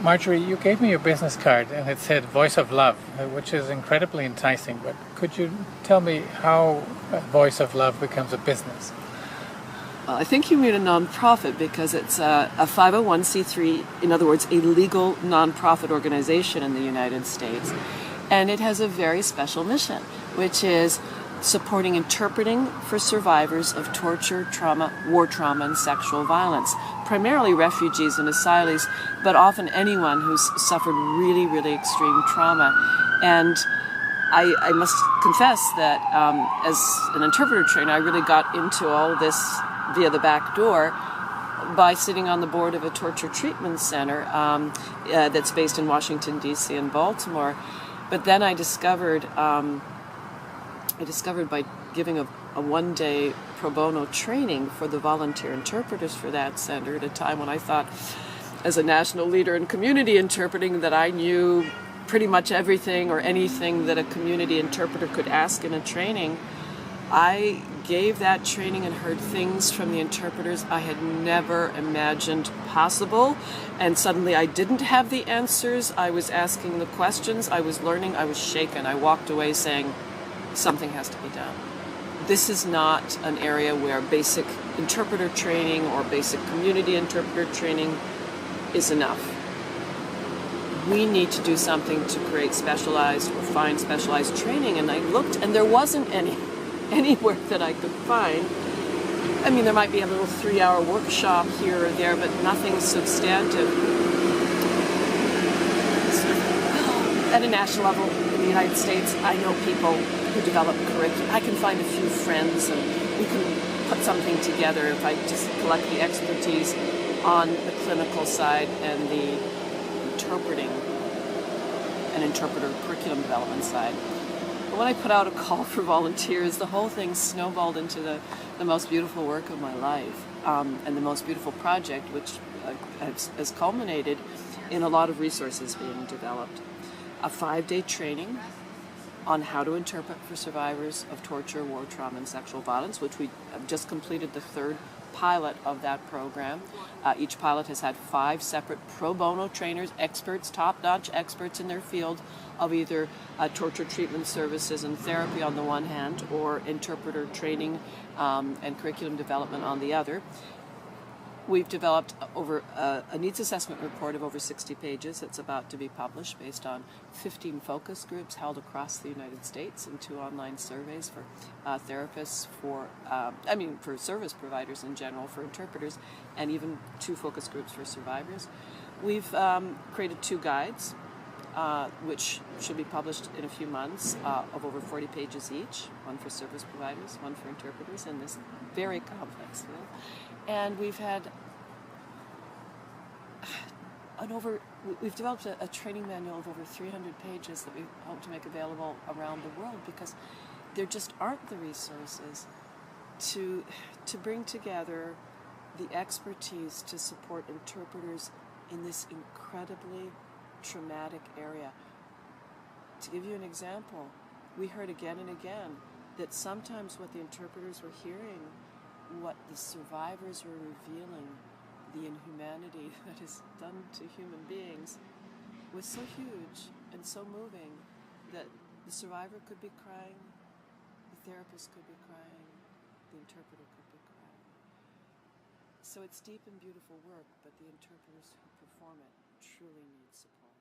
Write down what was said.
Marjorie, you gave me your business card and it said Voice of Love, which is incredibly enticing, but could you tell me how Voice of Love becomes a business? Well, I think you mean a nonprofit because it's a 501c3, in other words, a legal nonprofit organization in the United States. And it has a very special mission, which is supporting interpreting for survivors of torture, trauma, war trauma, and sexual violence. Primarily refugees and asylees, but often anyone who's suffered really, really extreme trauma. And I must confess that as an interpreter trainer, I really got into all this via the back door by sitting on the board of a torture treatment center that's based in Washington, D.C. and Baltimore. But then I discovered by giving a one-day pro bono training for the volunteer interpreters for that center at a time when I thought, as a national leader in community interpreting, that I knew pretty much everything or anything that a community interpreter could ask in a training. I gave that training and heard things from the interpreters I had never imagined possible, and suddenly I didn't have the answers. I was asking the questions, I was learning, I was shaken. I walked away saying, something has to be done. This is not an area where basic interpreter training or basic community interpreter training is enough. We need to do something to create specialized or find specialized training. And I looked, and there wasn't anywhere that I could find. I mean, there might be a little 3-hour workshop here or there, but nothing substantive. At a national level in the United States, I know people who develop curriculum. I can find a few friends and we can put something together if I just collect the expertise on the clinical side and the interpreting and interpreter curriculum development side. But when I put out a call for volunteers, the whole thing snowballed into the most beautiful work of my life and the most beautiful project, which has culminated in a lot of resources being developed. A 5-day training on how to interpret for survivors of torture, war, trauma, and sexual violence, which we have just completed the 3rd pilot of that program. Each pilot has had 5 separate pro bono trainers, experts, top-notch experts in their field of either torture treatment services and therapy on the one hand, or interpreter training and curriculum development on the other. We've developed over a needs assessment report of over 60 pages that's about to be published based on 15 focus groups held across the United States and 2 online surveys for therapists, for service providers in general, for interpreters, and even 2 focus groups for survivors. We've created 2 guides, which should be published in a few months, of over 40 pages each, one for service providers, one for interpreters in this very complex field. And we've had we've developed a training manual of over 300 pages that we hope to make available around the world, because there just aren't the resources to bring together the expertise to support interpreters in this incredibly traumatic area. To give you an example, we heard again and again that sometimes what the interpreters were hearing, what the survivors were revealing, the inhumanity that is done to human beings, was so huge and so moving that the survivor could be crying, the therapist could be crying, the interpreter could be crying. So it's deep and beautiful work, but the interpreters who perform it truly need support.